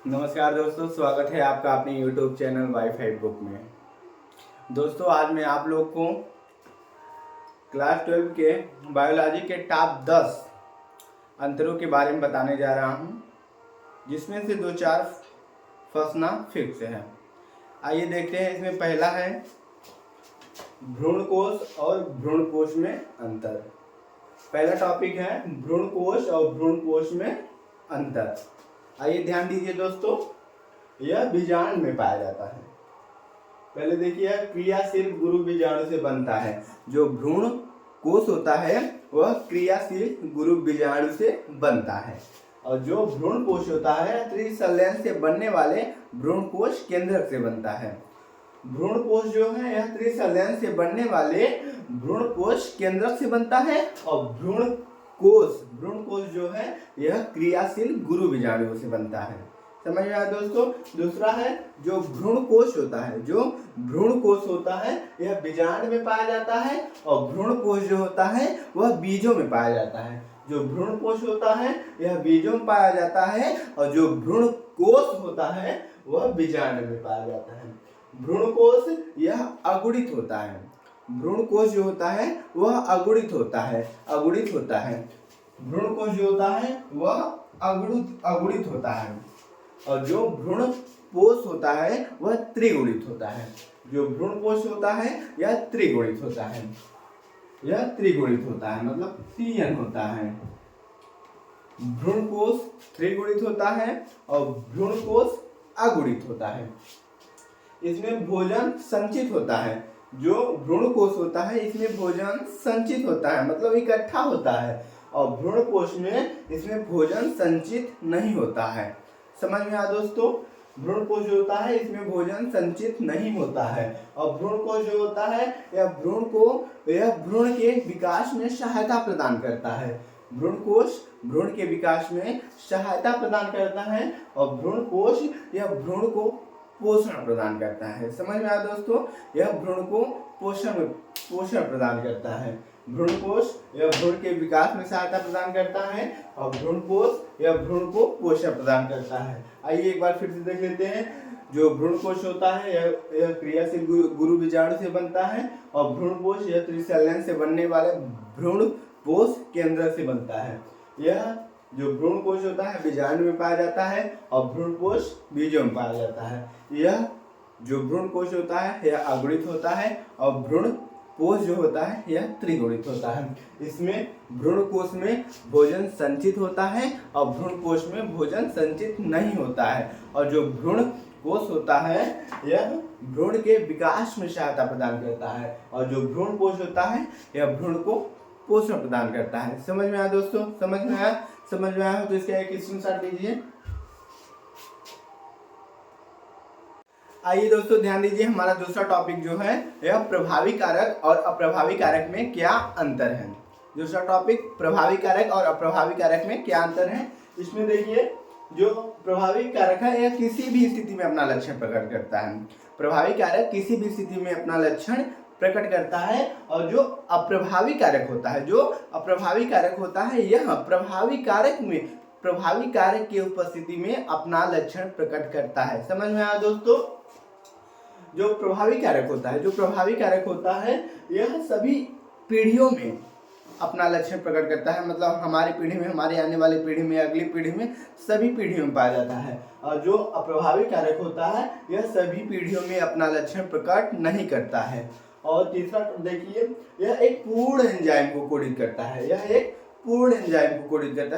नमस्कार दोस्तों, स्वागत है आपका अपने YouTube चैनल वाईफाई बुक में। दोस्तों, आज मैं आप लोग को क्लास 12 के बायोलॉजी के टॉप 10 अंतरों के बारे में बताने जा रहा हूं, जिसमें से 2-4 फंसना फिक्स है। आइए देखते हैं। इसमें पहला है भ्रूण कोश और भ्रूण कोश में अंतर। पहला टॉपिक है भ्रूण कोश और भ्रूण कोश में अंतर। आइए ध्यान दीजिए दोस्तों, यह बीजांड में पाया जाता है। पहले देखिए, क्रियाशील गुरु बीजाणु से बनता है। जो भ्रूण कोश होता है वह क्रियाशील गुरु बीजाणु से बनता है, और जो भ्रूण कोश होता है त्रिसंलयन से बनने वाले भ्रूण कोश केंद्रक से बनता है। भ्रूण कोश जो है यह त्रिसंलयन से बनने वाले भ्रूण कोश केंद्रक से बनता है, और भ्रूण कोश जो है यह क्रियाशील गुरु बीजाणु से बनता है। समझ में आया दोस्तों। दूसरा है जो भ्रूण कोश होता है यह बीजांड में पाया जाता है, और भ्रूण कोश जो होता है वह बीजों में पाया जाता है। जो भ्रूण कोश होता है यह बीजों में पाया जाता है, और जो भ्रूण कोश होता है वह बीजांड में पाया जाता है। भ्रूण कोश यह अगुणित होता है। भ्रूण कोश जो होता है वह अगुणित होता है। भ्रूण कोश जो होता है वह अगुणित होता है, और जो भ्रूण कोश होता है वह त्रिगुणित होता है। जो भ्रूण कोश होता है यह त्रिगुणित होता है। मतलब 3 होता है। भ्रूण कोश त्रिगुणित होता है और भ्रूण कोश अगुणित होता है। इसमें भोजन संचित होता है। जो भ्रूण कोश होता है इसमें भोजन संचित होता है, मतलब इकट्ठा होता है, और भ्रूण कोश में इसमें भोजन संचित नहीं होता है। समझ में आया दोस्तों। भ्रूण कोश जो होता है इसमें भोजन संचित नहीं होता है, और भ्रूण कोश जो होता है यह भ्रूण के विकास में सहायता प्रदान करता है। भ्रूण कोश भ्रूण के विकास में सहायता प्रदान करता है, और भ्रूण कोश यह भ्रूण को पोषण प्रदान करता है। समझ में आया दोस्तों। यह भ्रूण को पोषण प्रदान करता है। भ्रूण कोश यह भ्रूण के विकास में सहायता प्रदान करता है, और भ्रूण कोश यह भ्रूण को पोषण प्रदान करता है। आइए एक बार फिर से देख लेते हैं। जो भ्रूण कोश होता है यह क्रियाशील गुरु बीजाणु से बनता है, और भ्रूण कोश यह त्रिसंलयन से बनने वाले भ्रूण कोश केंद्रक से बनता है। यह जो भ्रूण कोश होता है बीजांड में पाया जाता है, और भ्रूण कोश बीजों में पाया जाता है। यह जो भ्रूण कोश होता है यह अगुणित होता है, और भ्रूण कोश जो होता है यह त्रिगुणित होता है। इसमें भ्रूण कोश में भोजन संचित होता है, और भ्रूण कोश में भोजन संचित नहीं होता है। और जो भ्रूण कोश होता है यह भ्रूण के विकास में सहायता प्रदान करता है, और जो भ्रूण कोश होता है यह भ्रूण को पोषण प्रदान करता है। समझ में आया दोस्तों। समझ में आया हो तो इसका एक स्क्रीनशॉट लीजिए। आइए दोस्तों ध्यान दीजिए, हमारा दूसरा टॉपिक जो है यह प्रभावी कारक और अप्रभावी कारक में क्या अंतर है। दूसरा टॉपिक प्रभावी कारक और अप्रभावी कारक में क्या अंतर है। इसमें देखिए, जो प्रभावी कारक है यह किसी भी स्थिति में अपना लक्षण प्रकट करता है। प्रभावी कारक किसी भी स्थिति में अपना लक्षण प्रकट करता है, और जो अप्रभावी कारक होता है यह प्रभावी कारक की उपस्थिति में अपना लक्षण प्रकट करता है। समझ में आया दोस्तों। जो प्रभावी कारक होता है यह सभी पीढ़ियों में अपना लक्षण प्रकट करता है, मतलब हमारी पीढ़ी में, हमारे आने वाली पीढ़ी में, अगली पीढ़ी में, सभी पीढ़ियों में पाया जाता है। और जो अप्रभावी कारक होता है यह सभी पीढ़ियों में अपना लक्षण प्रकट नहीं करता है। और तीसरा देखिए, यह एक पूर्ण एंजाइम को कोडित करता है।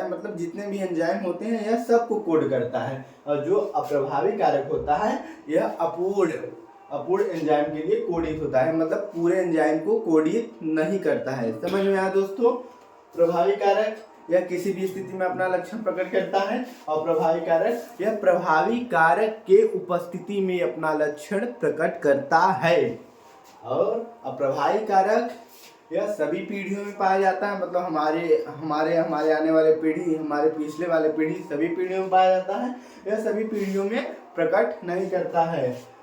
मतलब जितने भी एंजाइम होते हैं यह सबको कोड करता है। और जो अप्रभावी कारक होता है यह अपूर्ण एंजाइम के लिए कोडित होता है, मतलब पूरे एंजाइम को कोडित नहीं करता है। समझ में आया दोस्तों। प्रभावी कारक यह किसी भी स्थिति में अपना लक्षण प्रकट करता है, और प्रभावी कारक यह प्रभावी कारक के उपस्थिति में अपना लक्षण प्रकट करता है। और अप्रभावी कारक यह सभी पीढ़ियों में पाया जाता है, मतलब हमारे आने वाले पीढ़ी, हमारे पिछले वाले पीढ़ी, सभी पीढ़ियों में पाया जाता है। यह सभी पीढ़ियों में प्रकट नहीं करता है।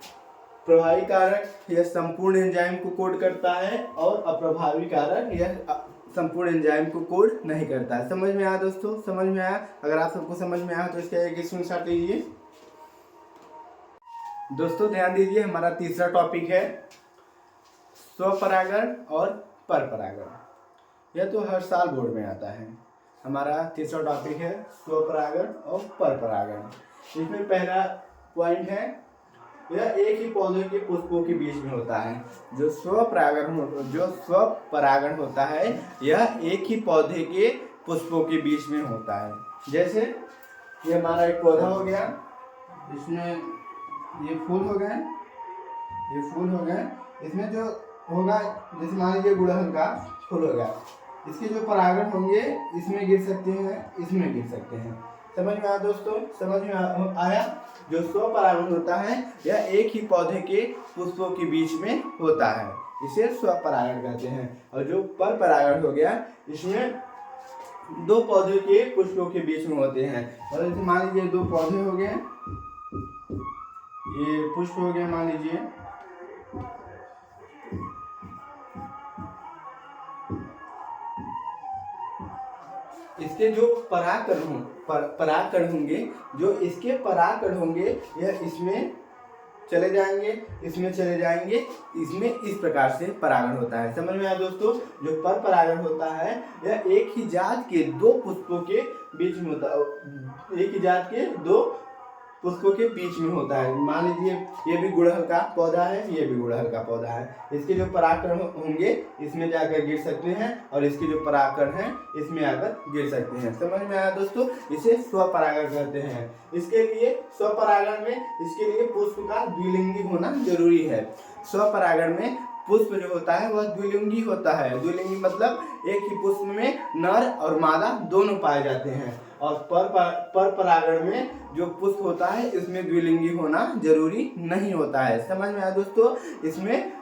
प्रभावी कारक यह संपूर्ण एंजाइम को कोड करता है, और अप्रभावी कारक यह संपूर्ण एंजाइम को कोड नहीं करता है। समझ में आया दोस्तों। समझ में आया। अगर आप सबको समझ में आया तो इसका एक स्क्रीनशॉट लीजिए। दोस्तों ध्यान दीजिए, हमारा तीसरा टॉपिक है स्वपरागण और परपरागण। यह तो हर साल बोर्ड में आता है। हमारा तीसरा टॉपिक है स्वपरागण और परपरागण। इसमें पहला पॉइंट है, यह एक ही पौधे के पुष्पों के बीच में होता है। जो स्वपरागण होता है यह एक ही पौधे के पुष्पों के बीच में होता है। जैसे ये हमारा एक पौधा हो गया, इसमें ये फूल हो गए, इसमें जो होगा, जैसे मान लीजिए गुड़हल का फूल हो गया, इसके जो परागण होंगे इसमें गिर सकते हैं, इसमें गिर सकते हैं। समझ में आया दोस्तों? समझ में आया? जो स्वपरागण होता है यह एक ही पौधे के पुष्पों के बीच में होता है, इसे स्वपरागण कहते हैं। और जो परपरागण हो गया, इसमें दो पौधे के पुष्पों के बीच में होते हैं। और जैसे मान लीजिए दो पौधे हो गए, ये पुष्प हो गया मान लीजिए, इसके जो परागकण होंगे, जो इसके परागकण होंगे यह इसमें चले जाएंगे, इसमें चले जाएंगे, इसमें इस प्रकार से परागण होता है। समझ में आया दोस्तों? जो परपरागण होता है यह एक ही जात के दो पुष्पों के बीच में होता है, एक ही जात के दो पुष्पों के बीच में होता है। मान लीजिए ये भी गुड़हल का पौधा है, ये भी गुड़हल का पौधा है, इसके जो परागकण होंगे इसमें जाकर गिर सकते हैं और इसके जो परागकण हैं इसमें आकर गिर सकते हैं। समझ में आया दोस्तों? इसे स्वपरागण कहते हैं। इसके लिए स्वपरागण में इसके लिए पुष्प का द्विलिंगी होना जरूरी है। स्वपरागण में पुष्प जो होता है वह द्विलिंगी होता है। द्विलिंगी मतलब एक ही पुष्प में नर और मादा दोनों पाए जाते हैं। और परपरागण में जो पुष्प होता है इसमें द्विलिंगी होना जरूरी नहीं होता है। समझ में आया दोस्तों? इसमें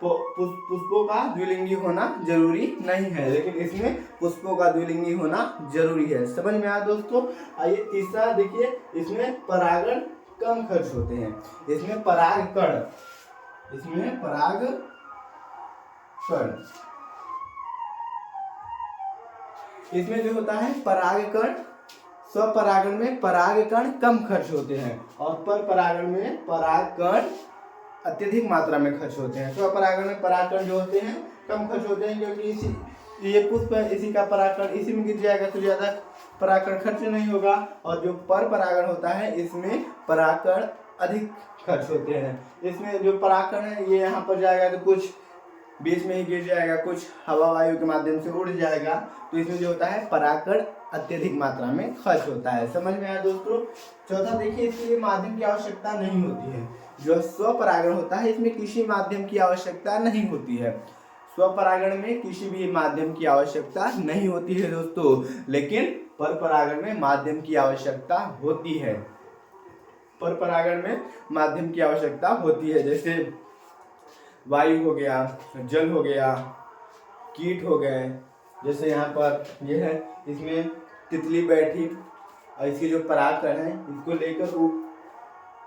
पुष्पों का द्विलिंगी होना जरूरी नहीं है, लेकिन इसमें पुष्पों का द्विलिंगी होना जरूरी है। समझ में आया दोस्तों? आइए तीसरा देखिए, इसमें परागण कम खर्च होते हैं। इसमें परागकण, इसमें परागकण, इसमें जो होता है परागकण, स्वपरागण में परागकण कम खर्च होते हैं और परपरागण में परागकण अत्यधिक मात्रा में खर्च होते हैं। स्वपरागण में परागकण जो होते हैं कम खर्च होते हैं, क्योंकि ये पुष्प है, इसी का परागकण इसी में गिर जाएगा तो ज्यादा परागकण खर्च नहीं होगा। और जो परपरागण होता है इसमें परागकण अधिक खर्च होते हैं। इसमें जो परागकण है ये यहाँ पर जाएगा तो कुछ बीच में ही गिर जाएगा, कुछ हवा वायु के माध्यम से उड़ जाएगा, तो इसमें जो होता है परागकण अत्यधिक मात्रा में खर्च होता है। समझ में आया दोस्तों? चौथा देखिए, इसके लिए माध्यम की आवश्यकता नहीं होती है। जो स्वपरागण होता है इसमें किसी माध्यम की आवश्यकता नहीं होती है। स्वपरागण में किसी भी माध्यम की आवश्यकता नहीं होती है दोस्तों, लेकिन परपरागण में माध्यम की आवश्यकता होती है। परपरागण में माध्यम की आवश्यकता होती है, जैसे वायु हो गया, जल हो गया, कीट हो गए। जैसे यहाँ पर यह है, इसमें तितली बैठी और इसके जो परागकण है इसको लेकर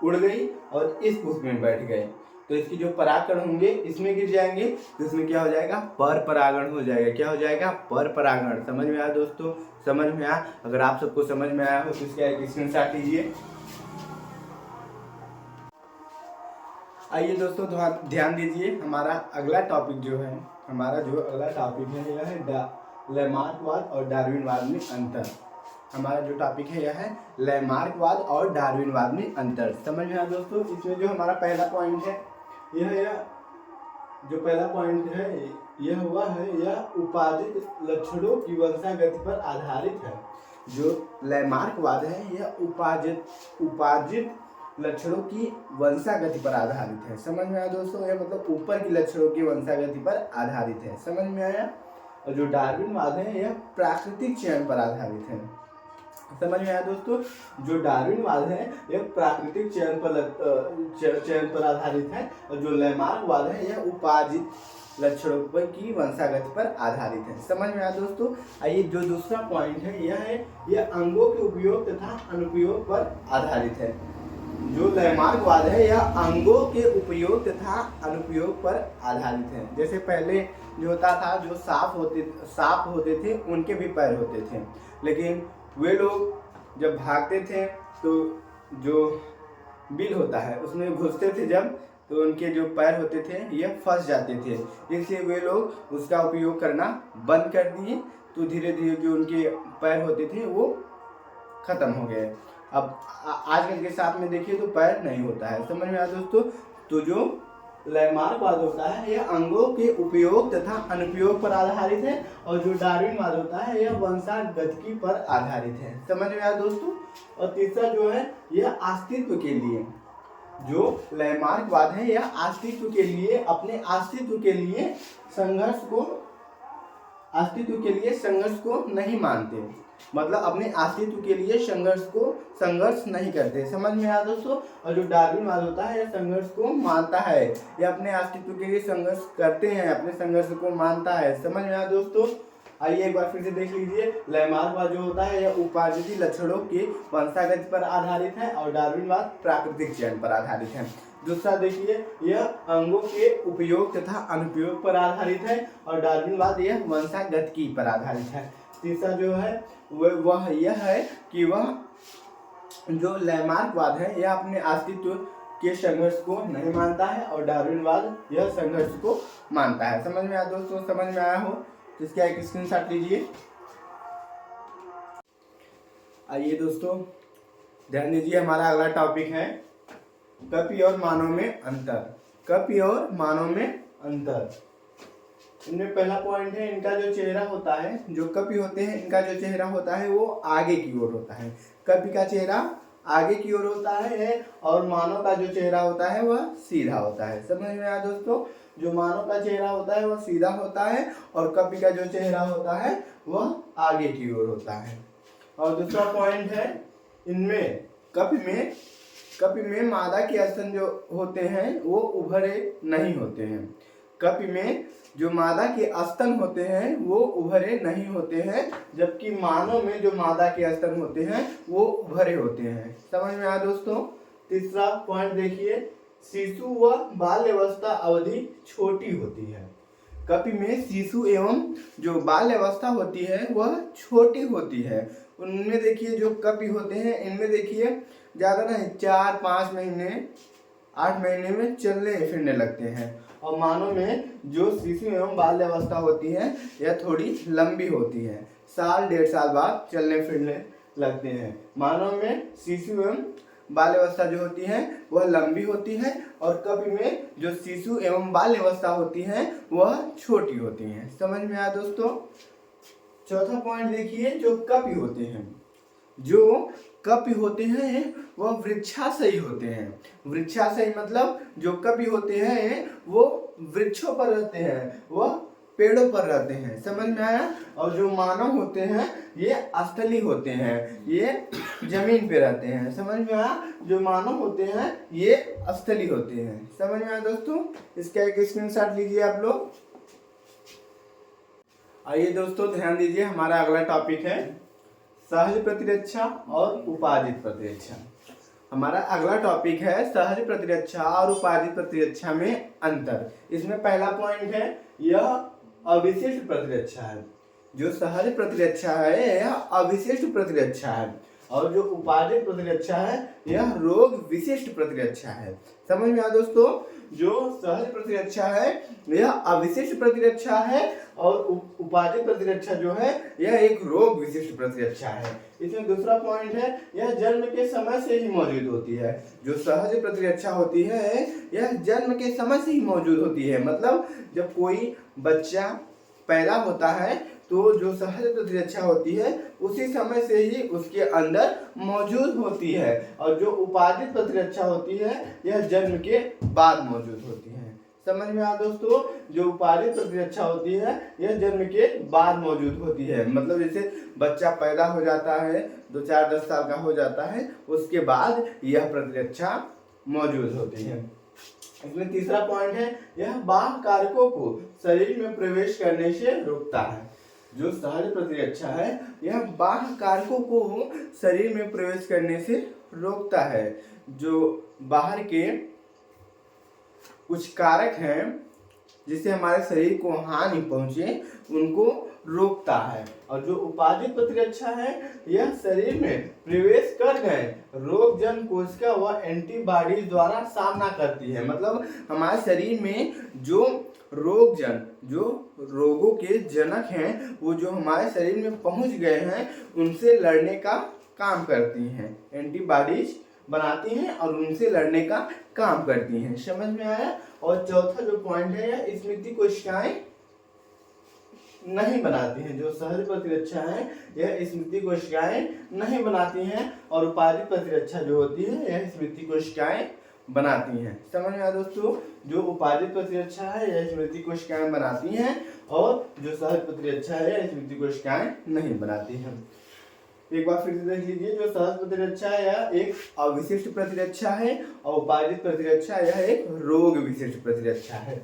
उड़ गई और इस पुष्प में बैठ गए, तो इसकी जो परागकण होंगे इसमें गिर जाएंगे, तो इसमें क्या हो जाएगा? परपरागण हो जाएगा। क्या हो जाएगा? परपरागण। समझ में आया दोस्तों? समझ में आया? अगर आप सबको समझ में आया हो तो इसका एक स्क्रीनशॉट लीजिए। आइए दोस्तों ध्यान दीजिए, हमारा अगला टॉपिक जो है, यह है लैमार्कवाद और डार्विनवाद में अंतर। हमारा जो टॉपिक है यह है लैमार्कवाद और डार्विनवाद में अंतर। समझ में आया दोस्तों? इसमें जो हमारा पहला पॉइंट है यह उपार्जित लक्षणों की वंशागति पर आधारित है। जो लैमार्कवाद है यह उपार्जित लक्षणों की वंशागति पर आधारित है। समझ में आया दोस्तों? यह मतलब ऊपर की लक्षणों की वंशागति पर आधारित है। समझ में आया? और जो डार्विनवाद है यह प्राकृतिक चयन पर आधारित है। समझ में आया दोस्तों? जो डार्विनवाद है यह प्राकृतिक चयन पर आधारित है, और जो लैमार्कवाद है यह उपार्जित लक्षणों पर की वंशागति पर आधारित है। समझ में आया दोस्तों? आइए जो दूसरा पॉइंट है यह अंगों के उपयोग तथा अनुपयोग पर आधारित है। जो लैमार्कवाद है यह अंगों के उपयोग तथा अनुपयोग पर आधारित है। जैसे पहले जो होता था, जो सांप होते थे उनके भी पैर होते थे, लेकिन वे लोग जब भागते थे तो जो बिल होता है उसमें घुसते थे जब, तो उनके जो पैर होते थे ये फंस जाते थे, इसलिए वे लोग उसका उपयोग करना बंद कर दिए। तो धीरे धीरे जो उनके पैर होते थे वो खत्म हो गए। अब आजकल के साथ में देखिए तो पैर नहीं होता है। समझ में आया दोस्तों? तो जो लयमार्गवाद होता है यह अंगों के उपयोग तथा अनुपयोग पर आधारित है, और जो डार्विनवाद होता है यह वंशागतिकी पर आधारित है। समझ में आया दोस्तों? और तीसरा जो है यह अस्तित्व के लिए, जो लयमार्गवाद है यह अस्तित्व के लिए, अपने अस्तित्व के लिए संघर्ष को नहीं मानते, मतलब अपने अस्तित्व के लिए संघर्ष नहीं करते। समझ में आया दोस्तों? और जो डार्विनवाद होता है यह संघर्ष को मानता है, यह अपने अस्तित्व के लिए संघर्ष करते हैं, अपने संघर्ष को मानता है। समझ में आया दोस्तों? आइए एक बार फिर से देख लीजिए। लयमार्गवाद जो होता है यह उपार्जित लक्षणों के वंशागत पर आधारित है, और डार्विनवाद प्राकृतिक चयन पर आधारित है। दूसरा देखिए, यह अंगों के उपयोग तथा अनुपयोग पर आधारित है, और डार्विनवाद यह वंशागतिकी पर आधारित है। तीसरा जो है वह यह है कि वह जो लयमार्गवाद है यह अपने अस्तित्व के संघर्ष को नहीं मानता है, और डार्विनवाद यह संघर्ष को मानता है। समझ में आया दोस्तों? समझ में आया हो तो इसका एक स्क्रीनशॉट लीजिए। आइए दोस्तों ध्यान दीजिए, हमारा अगला टॉपिक है कपि और मानव में अंतर। कपि और मानव में अंतर, इनमें पहला पॉइंट है इनका जो चेहरा होता है, जो कपि होते हैं इनका जो चेहरा होता है वो आगे की ओर होता है। कपि का चेहरा आगे की ओर होता है, और मानव का जो चेहरा होता है वह सीधा होता है। समझ में आया दोस्तों? जो मानव का चेहरा होता है वह सीधा होता है, और कपि का जो चेहरा होता है वह आगे की ओर होता है। और दूसरा पॉइंट है इनमें कपि में मादा के स्तन जो होते हैं वो उभरे नहीं होते हैं। कपि में जो मादा के स्तन होते हैं वो उभरे नहीं होते हैं, जबकि मानव में जो मादा के स्तन होते हैं वो उभरे होते हैं। समझ में आया दोस्तों? तीसरा पॉइंट देखिए, शिशु व बाल्यावस्था अवधि छोटी होती है। कपि में शिशु एवं जो बाल्यावस्था होती है वह छोटी होती है। उनमें देखिए जो कपि होते हैं इनमें देखिए ज़्यादा नहीं 4-5 महीने 8 महीने में चलने फिरने लगते हैं, और मानव में जो शिशु एवं बाल्यावस्था होती है यह थोड़ी लंबी होती है, 1-1.5 साल बाद चलने फिरने लगते हैं। मानव में शिशु एवं बाल्यावस्था जो होती है वह लंबी होती है, और कपि में जो शिशु एवं बाल्यावस्था होती है वह छोटी होती है। समझ में आया दोस्तों? चौथा पॉइंट देखिए, जो कपि होते हैं, जो कपि होते हैं वह वृक्षाशयी होते हैं। वृक्षाशयी मतलब जो कपि होते हैं वो वृक्षों पर रहते हैं, वह पेड़ों पर रहते हैं। समझ में आया? और जो मानव होते हैं ये स्थली होते हैं, ये जमीन पे रहते हैं। समझ में आया? जो मानव होते हैं ये स्थली होते हैं। समझ में आया दोस्तों? इसका एक स्क्रीनशॉट लीजिए आप लोग। आइए दोस्तों ध्यान दीजिए, हमारा अगला टॉपिक है सहज प्रतिरक्षा और उपार्जित प्रतिरक्षा। हमारा अगला टॉपिक है सहज प्रतिरक्षा और उपार्जित प्रतिरक्षा में अंतर। इसमें पहला पॉइंट है यह अविशिष्ट प्रतिरक्षा है। जो सहज प्रतिरक्षा है यह अविशिष्ट प्रतिरक्षा है, और जो उपार्जित प्रतिरक्षा है यह रोग विशिष्ट प्रतिरक्षा है। समझ में आया दोस्तों? जो सहज प्रतिरक्षा है यह अविशिष्ट प्रतिरक्षा है, और उपार्जित प्रतिरक्षा जो है यह एक रोग विशिष्ट प्रतिरक्षा है। इसमें दूसरा पॉइंट है यह जन्म के समय से ही मौजूद होती है। जो सहज प्रतिरक्षा होती है यह जन्म के समय से ही मौजूद होती है, मतलब जब कोई बच्चा पैदा होता है तो जो सहज प्रतिरक्षा होती है उसी समय से ही उसके अंदर मौजूद होती है, और जो उपार्जित प्रतिरक्षा होती है यह जन्म के बाद मौजूद होती है। समझ में आया दोस्तों? जो उपार्जित प्रतिरक्षा होती है यह जन्म के बाद मौजूद होती है, मतलब जैसे बच्चा पैदा हो जाता है 2-4-10 साल का हो जाता है उसके बाद यह प्रतिरक्षा मौजूद होती है। इसमें तीसरा पॉइंट है यह बाह्य कारकों को शरीर में प्रवेश करने से रोकता है। जो सहज प्रतिरक्षा है यह बाह्य कारकों को शरीर में प्रवेश करने से रोकता है। जो बाहर के कुछ कारक हैं जिससे हमारे शरीर को हानि पहुंचे उनको रोकता है। और जो उपादित प्रतिरक्षा है यह शरीर में प्रवेश कर गए रोगजन कोशिका व एंटीबॉडीज द्वारा सामना करती है। मतलब हमारे शरीर में जो रोगजन, जो रोगों के जनक हैं, वो जो हमारे शरीर में पहुंच गए हैं उनसे लड़ने का काम करती हैं, एंटीबॉडीज बनाती हैं और उनसे लड़ने का काम करती हैं। समझ में आया। और चौथा जो पॉइंट है, यह स्मृति कोशिकाएं नहीं बनाती हैं। जो सहज प्रतिरक्षा है यह स्मृति कोशिकाएं नहीं बनाती हैं, और उपादित प्रतिरक्षा जो होती है यह स्मृति कोशिकाएं बनाती हैं। समझ में आया दोस्तों। जो उपादित प्रतिरक्षा है यह स्मृति कोशिकाएं बनाती हैं, और जो सहज प्रतिरक्षा है यह स्मृति कोशिकाएं नहीं बनाती हैं। एक बार फिर से देख लीजिए, जो सहज प्रतिरक्षा है यह एक अविशिष्ट प्रतिरक्षा है, और उपादित प्रतिरक्षा यह एक रोग विशिष्ट प्रतिरक्षा है।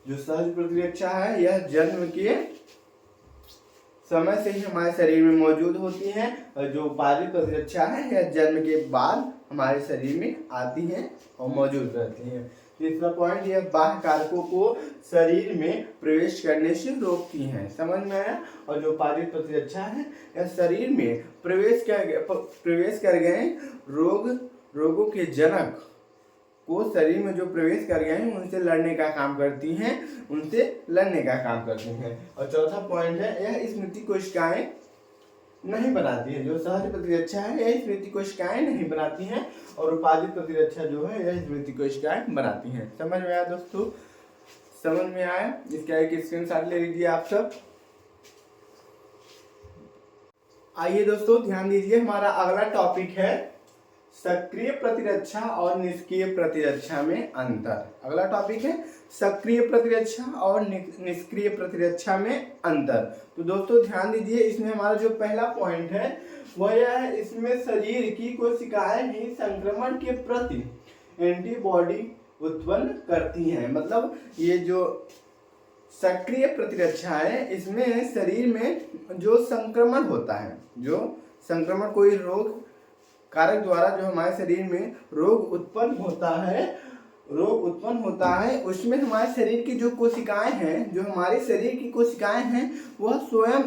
जो सहज प्रतिरक्षा है यह जन्म के समय से ही हमारे शरीर में मौजूद होती है, और जो उपादित प्रतिरक्षा है यह जन्म के बाद हमारे शरीर में आती है और मौजूद रहती है। तीसरा पॉइंट, यह बाह्य कारकों को शरीर में प्रवेश करने से रोकती हैं। समझ में आया। और जो उपादित प्रतिरक्षा है यह शरीर में प्रवेश कर गए रोगों के जनक को शरीर में जो प्रवेश कर गए हैं उनसे लड़ने का काम करती हैं, और चौथा पॉइंट है, यह स्मृति कोशिकाएं नहीं बनाती है। जो सहज प्रतिरक्षा है यह स्मृति कोशिकाएं नहीं बनाती हैं, और उपादित प्रतिरक्षा जो है यह स्मृति कोशिकाएं बनाती हैं। समझ में आया दोस्तों। समझ में आया। इसका एक स्क्रीनशॉट ले लीजिए आप सब। आइए दोस्तों ध्यान दीजिए, हमारा अगला टॉपिक है सक्रिय प्रतिरक्षा और निष्क्रिय प्रतिरक्षा में अंतर। अगला टॉपिक है सक्रिय प्रतिरक्षा और निष्क्रिय प्रतिरक्षा में अंतर। तो दोस्तों ध्यान दीजिए, इसमें हमारा जो पहला पॉइंट है वह यह है, इसमें शरीर की कोशिकाएं ही संक्रमण के प्रति एंटीबॉडी उत्पन्न करती हैं। मतलब ये जो सक्रिय प्रतिरक्षा है इसमें शरीर में जो संक्रमण होता है, जो संक्रमण कोई रोग कारक द्वारा जो हमारे शरीर में रोग उत्पन्न होता है उसमें हमारे शरीर की जो कोशिकाएं हैं, जो हमारे शरीर की कोशिकाएं हैं वह स्वयं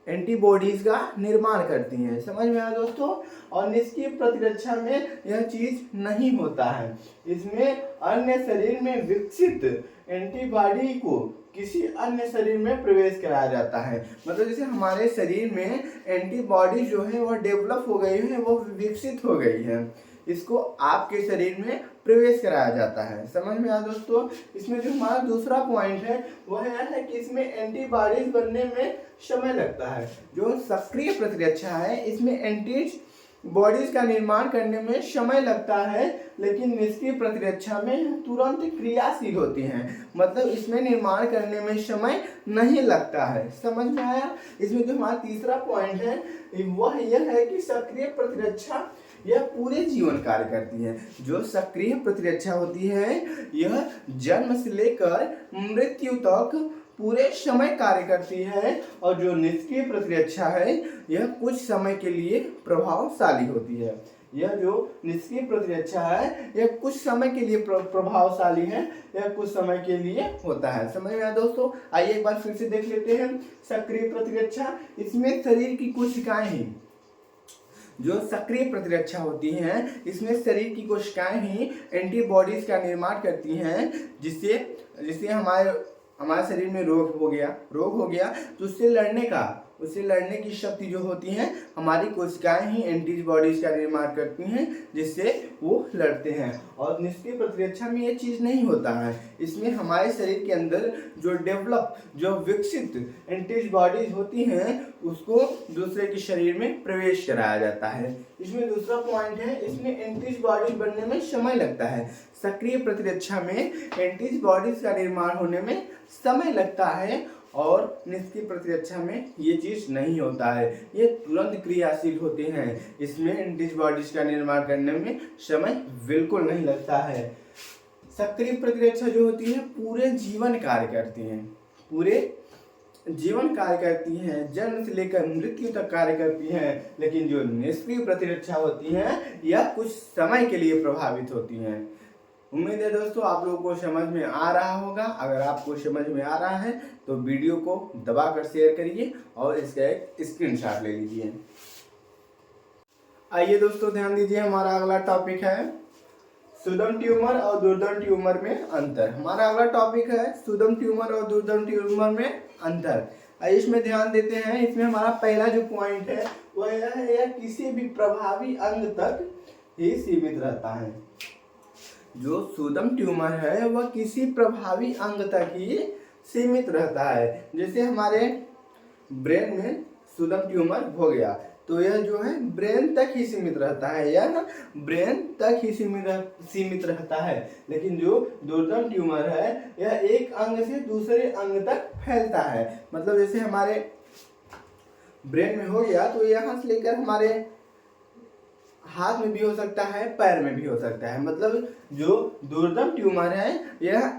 एंटीबॉडीज का निर्माण करती हैं। समझ में आया दोस्तों। और निष्क्रिय प्रतिरक्षा में यह चीज नहीं होता है। इसमें अन्य शरीर में विकसित एंटीबॉडी को किसी अन्य शरीर में प्रवेश कराया जाता है। मतलब जैसे हमारे शरीर में एंटीबॉडी जो है वह डेवलप हो गई है, वो विकसित हो गई है, इसको आपके शरीर में प्रवेश कराया जाता है। समझ में आया दोस्तों। इसमें जो हमारा दूसरा पॉइंट है वह यह है कि इसमें एंटीबॉडीज बनने में समय लगता है। जो सक्रिय प्रतिरक्षा है इसमें एंटीबॉडीज का निर्माण करने में समय लगता है, लेकिन निष्क्रिय प्रतिरक्षा में तुरंत क्रियाशील होती हैं। मतलब इसमें निर्माण करने में समय नहीं लगता है। समझ में आया। इसमें जो हमारा तीसरा पॉइंट है वह यह है कि सक्रिय प्रतिरक्षा यह पूरे जीवन कार्य करती है। जो सक्रिय प्रतिरक्षा होती है यह जन्म से लेकर मृत्यु तक पूरे समय कार्य करती है, और जो निष्क्रिय प्रतिरक्षा है यह कुछ समय के लिए प्रभावशाली होती है। यह जो निष्क्रिय प्रतिरक्षा है यह कुछ समय के लिए प्रभावशाली है, यह कुछ समय के लिए होता है। समझ में आया दोस्तों। आइए एक बार फिर से देख लेते हैं सक्रिय प्रतिरक्षा। इसमें शरीर की कोशिकाएं ही, जो सक्रिय प्रतिरक्षा होती हैं इसमें शरीर की कोशिकाएं ही एंटीबॉडीज का निर्माण करती हैं, जिससे हमारे शरीर में रोग हो गया तो उससे लड़ने की शक्ति जो होती है हमारी कोशिकाएं ही एंटीबॉडीज का निर्माण करती हैं, जिससे वो लड़ते हैं। और निष्क्रिय प्रतिरक्षा में ये चीज़ नहीं होता है। इसमें हमारे शरीर के अंदर जो विकसित एंटीबॉडीज होती हैं उसको दूसरे के शरीर में प्रवेश कराया जाता है। इसमें दूसरा पॉइंट है, इसमें एंटीबॉडीज बनने में समय लगता है। सक्रिय प्रतिरक्षा में एंटीबॉडीज का निर्माण होने में समय लगता है, और निष्क्रिय प्रतिरक्षा में ये चीज नहीं होता है, ये तुरंत क्रियाशील होते हैं। इसमें एंटीबॉडीज का निर्माण करने में समय बिल्कुल नहीं लगता है। सक्रिय प्रतिरक्षा जो होती है पूरे जीवन कार्य करती हैं, जन्म से लेकर मृत्यु तक कार्य करती हैं। लेकिन जो निष्क्रिय प्रतिरक्षा होती है यह कुछ समय के लिए प्रभावित होती हैं। उम्मीद है दोस्तों आप लोगों को समझ में आ रहा होगा। अगर आपको समझ में आ रहा है तो वीडियो को दबाकर शेयर करिए और इसका एक स्क्रीनशॉट ले लीजिए। आइए दोस्तों ध्यान दीजिए, हमारा अगला टॉपिक है सुदम ट्यूमर और दुर्दम ट्यूमर में अंतर। हमारा अगला टॉपिक है सुदम ट्यूमर और दुर्दम ट्यूमर में अंतर। आइए इसमें ध्यान देते हैं। इसमें हमारा पहला जो पॉइंट है वह है यह किसी भी प्रभावी अंग तक ही सीमित रहता है। जो सुदम ट्यूमर है वह किसी प्रभावी अंग तक ही सीमित रहता है। जैसे हमारे ब्रेन में सुदम ट्यूमर हो गया तो यह जो है ब्रेन तक ही सीमित रहता है, यह ब्रेन तक ही सीमित रहता है। लेकिन जो दुर्दम ट्यूमर है यह एक अंग से दूसरे अंग तक फैलता है। मतलब जैसे हमारे ब्रेन में हो गया तो यहाँ से लेकर हमारे हाथ में भी हो सकता है, पैर में भी हो सकता है। मतलब जो दुर्दम ट्यूमर है यह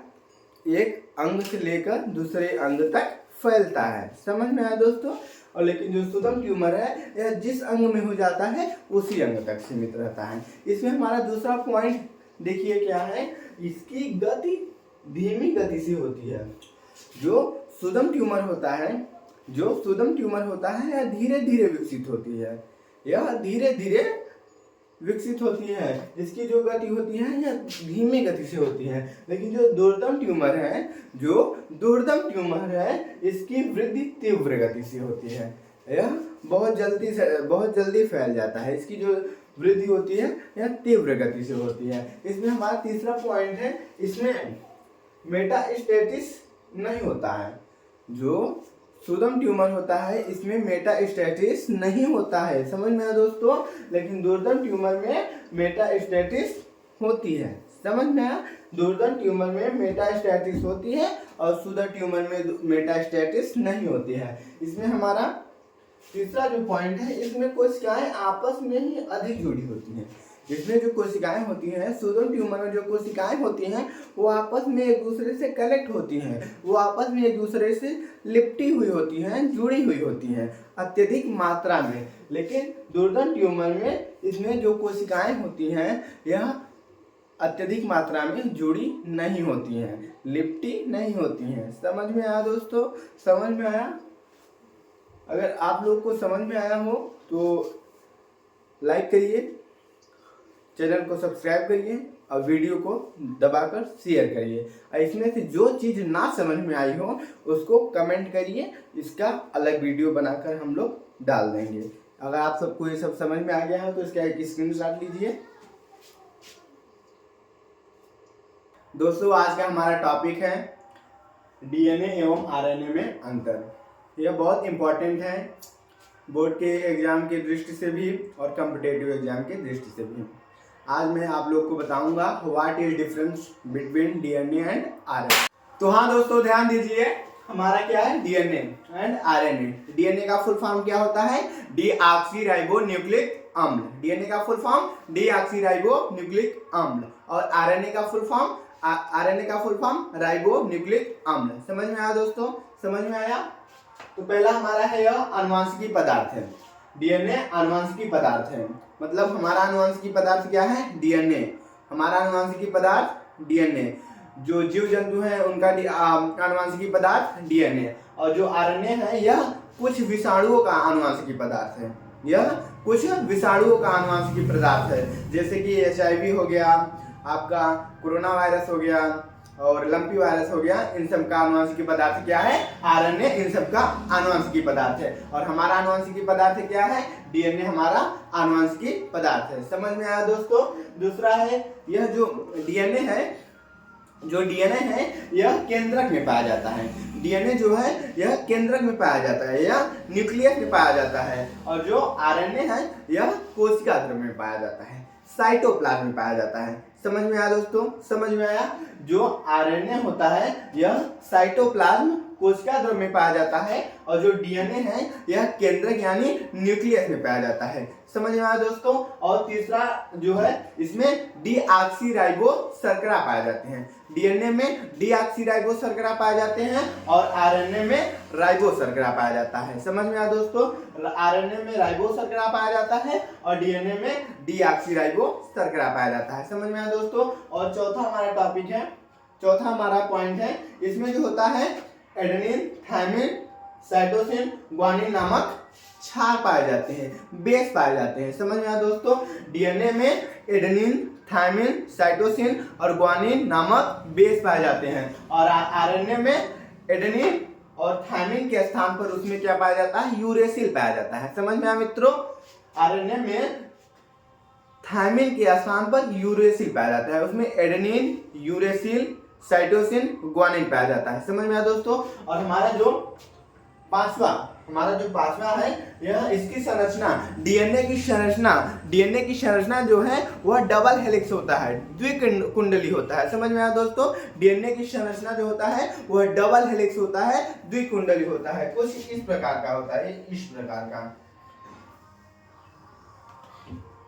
एक अंग से लेकर दूसरे अंग तक फैलता है। समझ में आया दोस्तों? और लेकिन जो सुदम ट्यूमर है यह जिस अंग में हो जाता है उसी अंग तक सीमित रहता है। इसमें हमारा दूसरा पॉइंट देखिए क्या है, इसकी गति धीमी गति से होती है। जो सुदम ट्यूमर होता है यह धीरे धीरे विकसित होती है, यह धीरे धीरे विकसित होती है। इसकी जो गति होती है यह धीमी गति से होती है। लेकिन जो दुर्दम ट्यूमर है इसकी वृद्धि तीव्र गति से होती है। यह बहुत जल्दी फैल जाता है। इसकी जो वृद्धि होती है यह तीव्र गति से होती है। इसमें हमारा तीसरा पॉइंट है, इसमें मेटास्टेसिस नहीं होता है। जो सुदम ट्यूमर होता है इसमें मेटास्टेसिस नहीं होता है। समझ में आया दोस्तों? लेकिन दुर्दम ट्यूमर में मेटास्टेसिस होती है। समझ में आया? दुर्दम ट्यूमर में मेटास्टेसिस होती है और सुदम ट्यूमर में मेटास्टेसिस नहीं होती है। इसमें हमारा तीसरा जो पॉइंट है, इसमें कोशिकाएं आपस में ही अधिक जुड़ी होती हैं। इसमें जो कोशिकाएं होती हैं, सुदम ट्यूमर में जो कोशिकाएं होती हैं वो आपस में एक दूसरे से कनेक्ट होती हैं, वो आपस में एक दूसरे से लिपटी हुई होती हैं, जुड़ी हुई होती हैं अत्यधिक मात्रा में। लेकिन दुर्दम ट्यूमर में इसमें जो कोशिकाएं होती हैं यह अत्यधिक मात्रा में जुड़ी नहीं होती हैं, लिपटी नहीं होती हैं। समझ में आया दोस्तों? समझ में आया? अगर आप लोग को समझ में आया हो तो लाइक करिए, चैनल को सब्सक्राइब करिए और वीडियो को दबाकर शेयर करिए। और इसमें से जो चीज़ ना समझ में आई हो उसको कमेंट करिए, इसका अलग वीडियो बनाकर हम लोग डाल देंगे। अगर आप सबको ये सब समझ में आ गया है तो इसका एक स्क्रीनशॉट लीजिए। दोस्तों आज का हमारा टॉपिक है डीएनए एवं आरएनए में अंतर। यह बहुत इम्पोर्टेंट है बोर्ड के एग्जाम की दृष्टि से भी और कॉम्पिटिटिव एग्जाम की दृष्टि से भी। आज मैं आप लोग को बताऊंगा what is difference between DNA and RNA. तो हाँ दोस्तों ध्यान दीजिए, हमारा क्या है डीएनए एंड आरएनए। डीएनए का फुल फॉर्म क्या होता है? डीऑक्सीराइबोन्यूक्लिक अम्ल। डीएनए का फुल फॉर्म डीऑक्सीराइबोन्यूक्लिक अम्ल और आरएनए का फुल फॉर्म राइबोन्यूक्लिक अम्ल। समझ में आया दोस्तों? समझ में आया? तो पहला हमारा है यह आनुवंशिकी पदार्थ है। डीएनए आनुवंशिकी पदार्थ है। मतलब हमारा आनुवंशिकी पदार्थ क्या है? डीएनए। हमारा आनुवंशिकी पदार्थ डीएनए। जो जीव जंतु है उनका आनुवंशिकी पदार्थ डीएनए। और जो आरएनए है यह कुछ विषाणुओं का आनुवंशिकी पदार्थ है। यह कुछ विषाणुओं का आनुवंशिकी पदार्थ है। जैसे कि HIV हो गया, आपका कोरोना वायरस हो गया और लंपी वायरस हो गया। इन सब का आनुवंशिकी पदार्थ क्या है? आरएनए इन सब का आनुवंशिकी पदार्थ है। और हमारा आनुवंशिकी पदार्थ क्या है? डीएनए हमारा आनुवंशिकी पदार्थ है। समझ में आया दोस्तों? दूसरा है यह जो डीएनए है यह केंद्रक में पाया जाता है। डीएनए जो है यह केंद्रक में पाया जाता है, यह न्यूक्लियस में पाया जाता है। और जो आरएनए है यह कोशिका द्रव्य में पाया जाता है, साइटोप्लाज्म में पाया जाता है। समझ में आया दोस्तों? समझ में आया? जो आरएनए होता है यह साइटोप्लाज्म कोशिका द्रव्य में पाया जाता है और जो डीएनए है यह केंद्रक यानी न्यूक्लियस में पाया जाता है। समझ में आया दोस्तों? और तीसरा जो है इसमें डीऑक्सीराइबो शर्करा पाए जाते हैं। डीएनए में डीऑक्सीराइबो शर्करा पाए जाते हैं और आरएनए में राइबो शर्करा पाया जाता है। समझ में आया दोस्तों? आरएनए में राइबो शर्करा पाया जाता है और डीएनए में डीऑक्सीराइबो शर्करा पाया जाता है। समझ में आया आया दोस्तों। और चौथा हमारा टॉपिक है, चौथा हमारा पॉइंट है, इसमें जो होता है एडेनिन, थायमिन, साइटोसिन, ग्वानिन नामक क्षार पाए जाते हैं, बेस पाए जाते हैं। समझ में आया दोस्तों। डीएनए में एडेनिन, थायमिन, साइटोसिन और ग्वानिन नामक बेस पाए जाते हैं। और आरएनए में एडेनिन और थायमिन के स्थान पर उसमें क्या पाया जाता है, यूरेसिल पाया जाता है। समझ में आया मित्रों। आरएनए में थायमिन के स्थान पर यूरेसिल पाया जाता है, उसमें एडेनिन, यूरेसिल, साइटोसिन, ग्वानिन पाया जाता है। समझ में आया दोस्तों। और हमारा जो पांचवा है, यह इसकी संरचना, डीएनए की संरचना जो है वह डबल हेलिक्स होता है, द्विकुंडली होता है। समझ में आया दोस्तों। डीएनए की संरचना जो होता है वह डबल हेलिक्स होता है, द्विकुंडली होता है। कुछ इस प्रकार का होता है, इस प्रकार का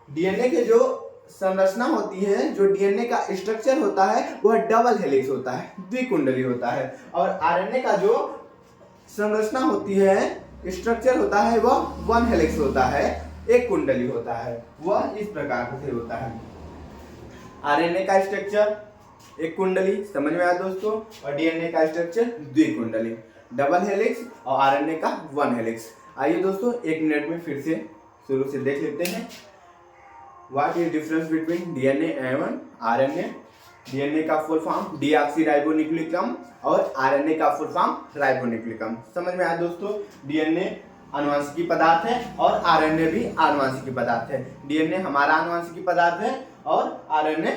डीएनए के जो संरचना होती है, जो डीएनए का स्ट्रक्चर होता है वह डबल हेलिक्स होता है, द्विकुंडली होता है। और आरएनए का जो संरचना होती है, स्ट्रक्चर होता है, वह वन हेलिक्स होता है, एक कुंडली होता है। वह इस प्रकार से होता है। आरएनए का स्ट्रक्चर एक कुंडली, समझ में आया दोस्तों। और डीएनए का स्ट्रक्चर द्विकुंडली, डबल हेलिक्स, और आरएनए का वन हेलिक्स। आइए दोस्तों 1 मिनट में फिर से शुरू से देख लेते हैं। What is difference between DNA and RNA. DNA का फुल फॉर्म डीऑक्सीराइबोन्यूक्लिक अम्ल और आरएनए का फुल फॉर्म राइबोन्यूक्लिक अम्ल। समझ में आया दोस्तों। डीएनए आनुवंशिकी पदार्थ है और आरएनए भी आनुवंशिकी पदार्थ है। डीएनए हमारा आनुवंशिकी पदार्थ है और आरएनए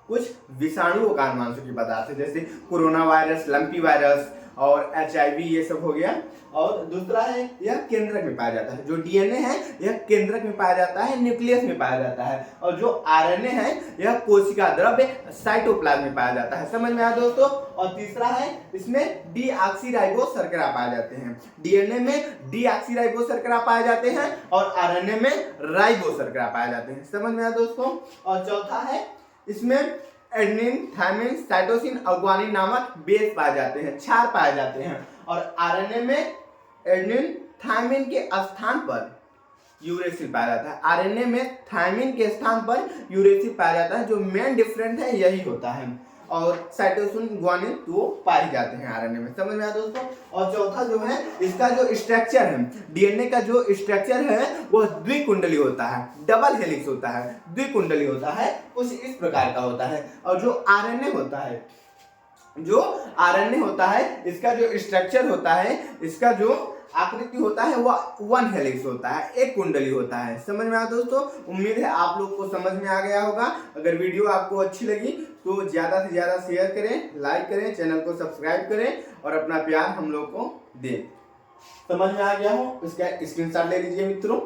कुछ विषाणुओं का आनुवंशिकी पदार्थ है, जैसे कोरोना वायरस, लंपी वायरस और HIV, ये सब हो गया। और दूसरा है यह केंद्रक में पाया जाता है। जो डीएनए है यह केंद्रक में पाया जाता है, न्यूक्लियस में पाया जाता है। और जो आरएनए है यह कोशिका द्रव्य साइटोप्लाज्म में पाया जाता है। समझ में आया दोस्तों। और तीसरा है, इसमें डीऑक्सीराइबो शर्करा पाए जाते हैं। डीएनए में डीऑक्सीराइबो शर्करा पाए जाते हैं और आरएनए में राइबो शर्करा पाए जाते हैं। समझ में आया दोस्तों। और चौथा है, इसमें एडेनिन, थायमिन, साइटोसिन और ग्वानिन नामक बेस पाए जाते हैं, क्षार पाए जाते हैं। और आरएनए में एडेनिन, थायमिन के स्थान पर यूरेसिल पाया जाता है। आरएनए में थायमिन के स्थान पर यूरेसिल पाया जाता है। जो मेन डिफरेंट है यही होता है। और साइटोसिन, ग्वानिन वो पाए जाते हैं आरएनए में। समझ में आया दोस्तों। और चौथा जो है, इसका जो स्ट्रक्चर है, डीएनए का जो स्ट्रक्चर है वह द्विकुंडली होता है, डबल हेलिक्स होता है, द्विकुंडली होता है, कुछ इस प्रकार का होता है। और जो आरएनए होता है, इसका जो स्ट्रक्चर होता है, इसका जो आकृति होता है वह वन हेलिक्स होता है, एक कुंडली होता है। समझ में आया दोस्तों। उम्मीद है आप लोग को समझ में आ गया होगा। अगर वीडियो आपको अच्छी लगी तो ज़्यादा से ज़्यादा शेयर करें, लाइक करें, चैनल को सब्सक्राइब करें और अपना प्यार हम लोग को दें। समझ में आ गया हो इसका स्क्रीनशॉट ले लीजिए मित्रों।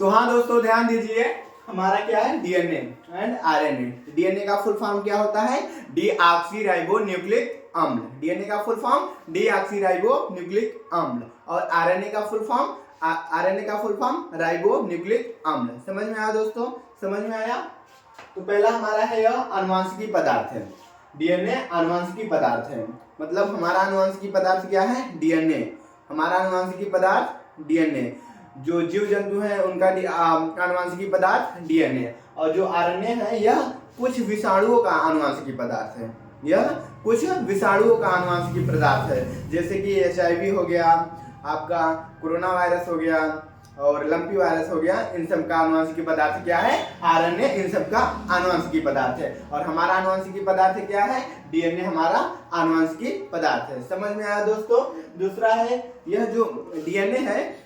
तो हाँ दोस्तों, ध्यान दीजिए, हमारा क्या है, डीएनए एंड आरएनए। डीएनए का फुल फॉर्म क्या होता है, डीऑक्सीराइबोन्यूक्लिक अम्ल। डीएनए का फुल फॉर्म डीऑक्सीराइबोन्यूक्लिक अम्ल। और आरएनए का फुल फॉर्म राइबोन्यूक्लिक अम्ल। समझ में आया दोस्तों। समझ में आया। तो पहला हमारा है यह आनुवंशिकी पदार्थ है। डीएनए आनुवंशिकी पदार्थ है, मतलब हमारा आनुवंशिकी पदार्थ क्या है, डीएनए। हमारा आनुवंशिकी पदार्थ डीएनए। जो जीव जंतु हैं उनका आनुवंशिकी पदार्थ डीएनए। और जो आरएनए है यह कुछ विषाणुओं का आनुवंशिकी पदार्थ है। यह कुछ विषाणुओं का आनुवंशिकी पदार्थ है, जैसे कि HIV हो गया, आपका कोरोना वायरस हो गया और लंपी वायरस हो गया। इन सब का आनुवंशिकी पदार्थ क्या है, आरएनए इन सब का आनुवंशिकी पदार्थ है। और हमारा आनुवंशिकी पदार्थ क्या है, डीएनए हमारा आनुवंशिकी पदार्थ है। समझ में आया दोस्तों। दूसरा है, यह जो डीएनए है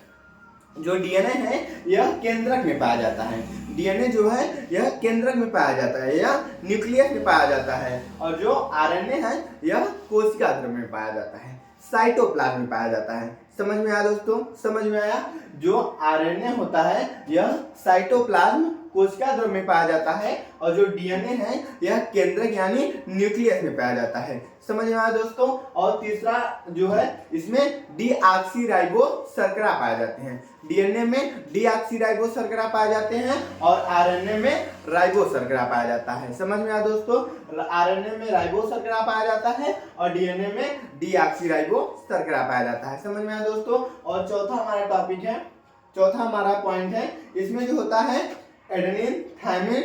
यह केंद्रक में पाया जाता है। डीएनए जो है यह केंद्रक में पाया जाता है, यह न्यूक्लियस में पाया जाता है। और जो आरएनए है यह कोशिका द्रव्य में पाया जाता है, साइटोप्लाज्म में पाया जाता है। समझ में आया दोस्तों। समझ में आया। जो आरएनए होता है यह साइटोप्लाज्म, कोशिका द्रव्य में पाया जाता है। और जो डीएनए है यह केंद्रक यानी न्यूक्लियस में पाया जाता है। समझ में आया दोस्तों। और तीसरा जो है, इसमें डीऑक्सीराइबो शर्करा पाए जाते हैं। डीएनए में डीऑक्सीराइबो शर्करा पाए जाते हैं और आरएनए में राइबो शर्करा पाया जाता है। समझ में आया दोस्तों। आरएनए में राइबो शर्करा पाया जाता है और डीएनए में डीऑक्सीराइबो शर्करा पाया जाता है। समझ में आया दोस्तों। और चौथा हमारा टॉपिक है, चौथा हमारा पॉइंट है, इसमें जो होता है एडेनिन, थायमिन,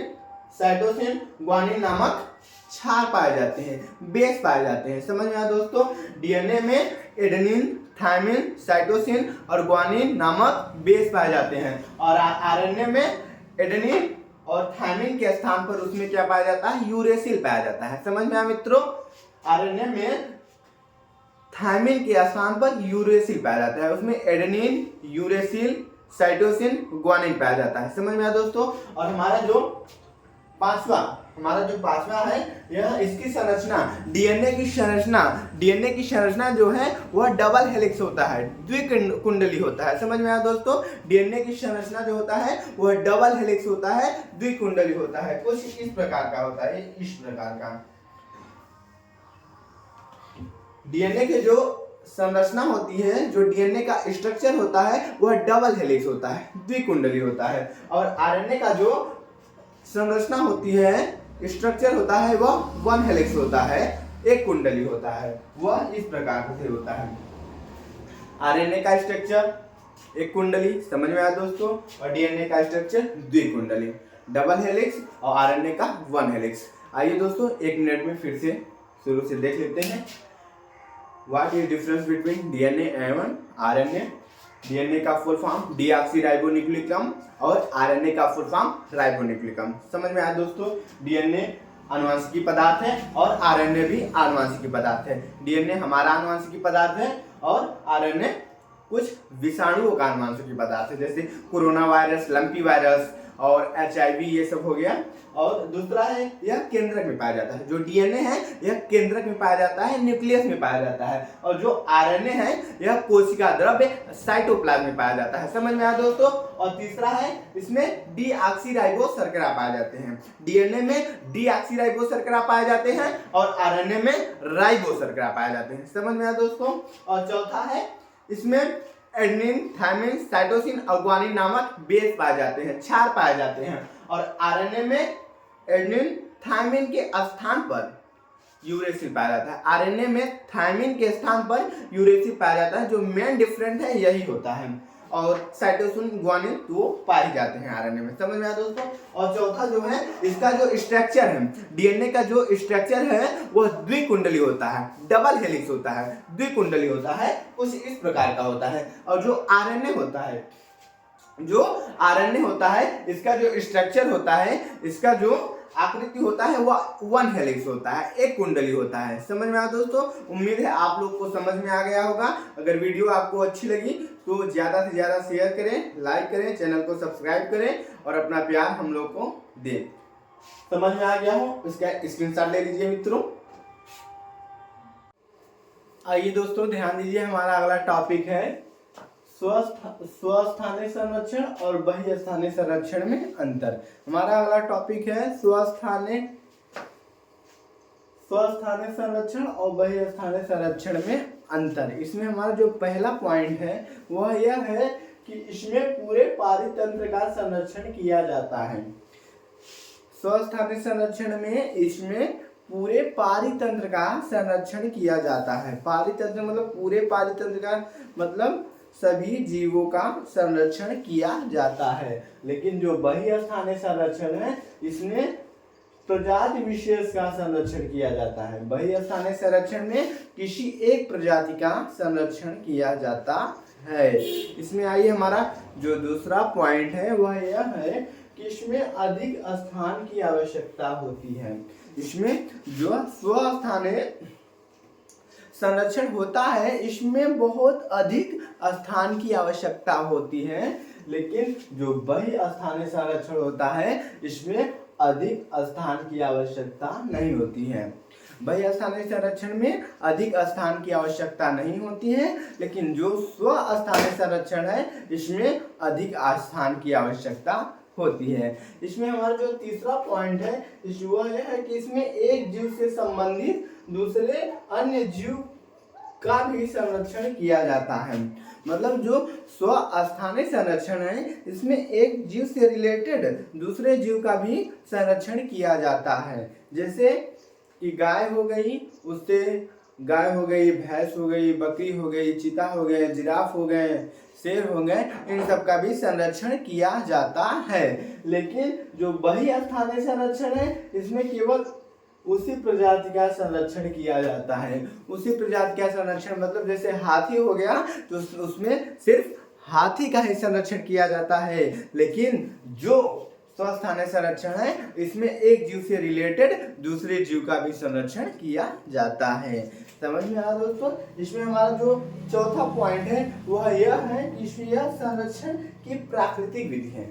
साइटोसिन, ग्वानिन नामक क्षार पाए जाते हैं, बेस पाए जाते हैं। समझ में आया दोस्तों? डीएनए में एडेनिन, थायमिन, साइटोसिन और ग्वानिन नामक बेस पाए जाते हैं और आरएनए में एडेनिन और थायमिन के स्थान पर उसमें क्या पाया जाता है? यूरेसिल पाया जाता है। समझ में आया मित्रों? आरएनए में थायमिन के स्थान पर यूरेसिल पाया जाता है, उसमें एडेनिन, यूरेसिल, साइटोसिन, ग्वानिन पाया जाता है। समझ में आया दोस्तों? और हमारा जो पांचवा है, यह इसकी संरचना, डीएनए की संरचना जो है वह डबल हेलिक्स होता है, द्विकुंडली होता है। समझ में आया दोस्तों? डीएनए की संरचना जो होता है वह डबल हेलिक्स होता है, द्विकुंडली होता है। कुछ इस प्रकार का होता है, इस प्रकार का डीएनए के जो संरचना होती है, जो डीएनए का स्ट्रक्चर होता है वह डबल हेलिक्स होता है, द्विकुंडली होता है। और आरएनए का जो संरचना होती है, स्ट्रक्चर होता है, वह वन हेलिक्स होता है, एक कुंडली होता है। वह इस प्रकार से होता है। आरएनए का स्ट्रक्चर एक कुंडली, समझ में आया दोस्तों? और डीएनए का स्ट्रक्चर द्विकुंडली, डबल हेलिक्स और आरएनए का वन हेलिक्स। आइए दोस्तों 1 मिनट में फिर से शुरू से देख लेते हैं। What is difference between DNA एवं RNA? DNA का फुल फॉर्म डीऑक्सीराइबोन्यूक्लिकम और RNA का फुल फॉर्म राइबोन्यूक्लिकम। समझ में आया दोस्तों? DNA आनुवंशिकी पदार्थ है और RNA भी आनुवंशिकी पदार्थ है। DNA हमारा आनुवंशिकी पदार्थ है और RNA कुछ विषाणुओं का आनुवंशिकी पदार्थ है, जैसे कोरोना वायरस, लंपी वायरस और HIV, ये सब हो गया। और दूसरा है यह केंद्रक में पाया जाता है। जो डीएनए है यह केंद्रक में पाया जाता है, न्यूक्लियस में पाया जाता है। और जो आरएनए है यह कोशिका द्रव्य साइटोप्लाज्म में पाया जाता है। समझ में आया दोस्तों? और तीसरा है, इसमें डीऑक्सीराइबोस शर्करा पाए जाते हैं। डीएनए में डीऑक्सीराइबोस शर्करा पाए जाते हैं और आरएनए में राइबोस शर्करा पाए जाते हैं। समझ में आया दोस्तों? और चौथा है, इसमें एडेनिन, थायमिन, साइटोसिन और ग्वानिन नामक बेस पाए जाते हैं, क्षार पाए जाते हैं। और आरएनए में एडेनिन, थायमिन के स्थान पर यूरेसिल पाया जाता है। आरएनए में थायमिन के स्थान पर यूरेसिल पाया जाता है। जो मेन डिफरेंट है यही होता है। और साइटोसिन, ग्वानिन वो पाए जाते हैं आरएनए में। समझ में आया दोस्तों? और चौथा जो है, इसका जो स्ट्रक्चर है, डीएनए का जो स्ट्रक्चर है वह द्विकुंडली होता है, डबल हेलिक्स होता है, द्विकुंडली होता है, कुछ इस प्रकार का होता है। और जो आरएनए होता है, इसका जो स्ट्रक्चर होता है, इसका जो आकृति होता है वह वन हेलिक्स होता है, एक कुंडली होता है। समझ में आया दोस्तों? उम्मीद है आप लोग को समझ में आ गया होगा। अगर वीडियो आपको अच्छी लगी तो ज़्यादा से ज़्यादा शेयर करें, लाइक करें, चैनल को सब्सक्राइब करें और अपना प्यार हम लोग को दें। समझ में आ गया हो इसका स्क्रीनशॉट ले लीजिए मित्रों। आइए दोस्तों ध्यान दीजिए, हमारा अगला टॉपिक है स्वस्थानीय संरक्षण और बहिस्थानीय संरक्षण में अंतर। हमारा अगला टॉपिक है स्वस्थानीय संरक्षण और बहिस्थानीय संरक्षण में अंतर। इसमें हमारा जो पहला पॉइंट है वह यह है कि इसमें पूरे पारितंत्र का संरक्षण किया जाता है। स्वस्थानीय संरक्षण में इसमें पूरे पारितंत्र का संरक्षण किया जाता है। पारितंत्र मतलब पूरे पारितंत्र का मतलब सभी जीवों का संरक्षण किया जाता है। लेकिन जो बहिस्थानीय संरक्षण है इसमें प्रजाति विशेष का संरक्षण किया जाता है। बहिस्थानीय संरक्षण में किसी एक प्रजाति का संरक्षण किया जाता है। इसमें आइए हमारा जो दूसरा पॉइंट है वह यह है कि इसमें अधिक स्थान की आवश्यकता होती है। इसमें जो स्वस्थानीय संरक्षण होता है इसमें बहुत अधिक स्थान की आवश्यकता होती है। लेकिन जो बहिस्थानीय संरक्षण होता है इसमें अधिक स्थान की आवश्यकता नहीं होती है। बहिस्थानीय संरक्षण में अधिक स्थान की आवश्यकता नहीं होती है, लेकिन जो स्वस्थानीय संरक्षण है इसमें अधिक स्थान की आवश्यकता होती है। इसमें हमारा जो तीसरा पॉइंट है वह यह है कि इसमें एक जीव से संबंधित दूसरे अन्य जीव का भी संरक्षण किया जाता है। मतलब जो स्वस्थानीय संरक्षण है इसमें एक जीव से रिलेटेड दूसरे जीव का भी संरक्षण किया जाता है। जैसे कि गाय हो गई, उससे गाय हो गई, भैंस हो गई, बकरी हो गई, चीता हो गए, जिराफ हो गए, शेर हो गए, इन सब का भी संरक्षण किया जाता है। लेकिन जो बहुस्थानीय संरक्षण है इसमें केवल उसी प्रजाति का संरक्षण किया जाता है। उसी प्रजाति का संरक्षण मतलब जैसे हाथी हो गया तो उसमें सिर्फ हाथी का ही संरक्षण किया जाता है। लेकिन जो स्वस्थानीय संरक्षण है इसमें एक जीव से रिलेटेड दूसरे जीव का भी संरक्षण किया जाता है। समझ में आया दोस्तों? इसमें हमारा जो चौथा पॉइंट है वह यह है कि यह संरक्षण की प्राकृतिक विधि है।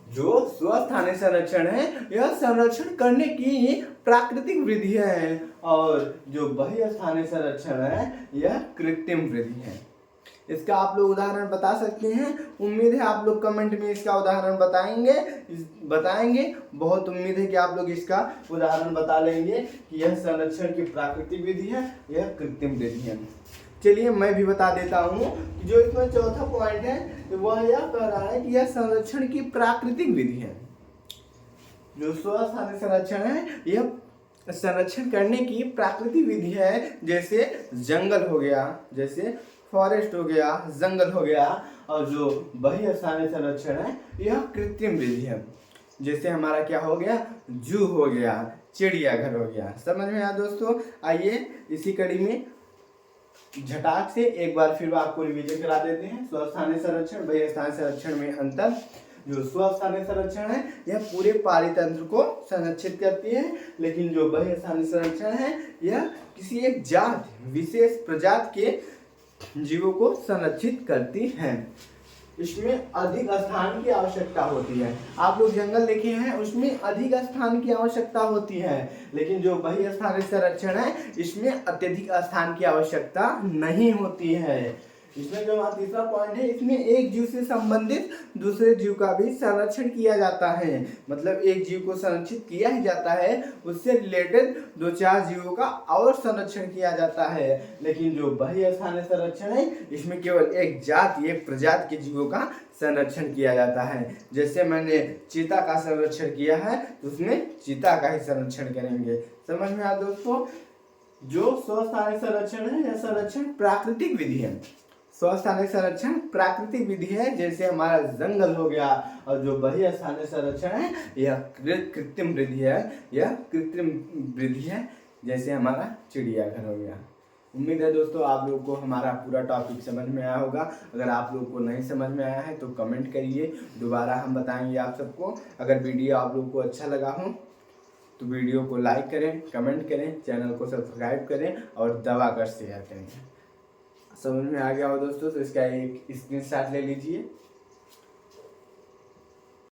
जो स्वस्थानीय संरक्षण है यह संरक्षण करने की प्राकृतिक विधि है, और जो बहुस्थानीय संरक्षण है यह कृत्रिम विधि है। इसका आप लोग उदाहरण बता सकते हैं? उम्मीद है आप लोग कमेंट में इसका उदाहरण बताएंगे। बहुत उम्मीद है कि आप लोग इसका उदाहरण बता लेंगे कि यह संरक्षण की प्राकृतिक विधि है, यह कृत्रिम विधि है। चलिए मैं भी बता देता हूँ कि जो इसमें चौथा पॉइंट है वह यह कह रहा है कि यह संरक्षण की प्राकृतिक विधि है। जो स्वस्थानीय संरक्षण है यह संरक्षण करने की प्राकृतिक विधि है। जैसे जंगल हो गया, जैसे फॉरेस्ट हो गया, जंगल हो गया। और जो बहुस्थानीय संरक्षण है यह कृत्रिम विधि है। जैसे हमारा क्या हो गया, जू हो गया, चिड़ियाघर हो गया। समझ में आया दोस्तों? आइए इसी कड़ी में झटाक से एक बार फिर आपको रिवीजन करा देते हैं। स्वस्थानीय संरक्षण बहुस्थानीय संरक्षण में अंतर। जो स्वस्थानीय संरक्षण है यह पूरे पारितंत्र को संरक्षित करती है, लेकिन जो बहुस्थानीय संरक्षण है यह किसी एक जात विशेष प्रजाति के जीवों को संरक्षित करती है। इसमें अधिक स्थान की आवश्यकता होती है। आप लोग जंगल देखे हैं, उसमें अधिक स्थान की आवश्यकता होती है, लेकिन जो बहुस्थानीय संरक्षण है इसमें अत्यधिक स्थान की आवश्यकता नहीं होती है। इसमें जो हमारा तीसरा पॉइंट है इसमें एक जीव से संबंधित दूसरे जीव का भी संरक्षण किया जाता है। मतलब एक जीव को संरक्षित किया ही जाता है, उससे रिलेटेड 2-4 जीवों का और संरक्षण किया जाता है। लेकिन जो बहुस्थानीय संरक्षण है इसमें केवल एक जाति, एक प्रजाति के जीवों का संरक्षण किया जाता है। जैसे मैंने चीता का संरक्षण किया है तो उसमें चीता का ही संरक्षण करेंगे। समझ में आया दोस्तों? जो स्वस्थानीय संरक्षण है यह संरक्षण प्राकृतिक विधि है। स्वस्थानीय संरक्षण प्राकृतिक विधि है, जैसे हमारा जंगल हो गया। और जो बहुस्थानीय संरक्षण है यह कृत्रिम विधि है, यह कृत्रिम विधि है, जैसे हमारा चिड़ियाघर हो गया। उम्मीद है दोस्तों आप लोगों को हमारा पूरा टॉपिक समझ में आया होगा। अगर आप लोगों को नहीं समझ में आया है तो कमेंट करिए, दोबारा हम बताएंगे आप सबको। अगर वीडियो आप लोगों को अच्छा लगा हो तो वीडियो को लाइक करें, कमेंट करें, चैनल को सब्सक्राइब करें और दबा कर शेयर करें। समझ में आ गया हो दोस्तों तो इसका एक स्क्रीनशॉट ले लीजिए।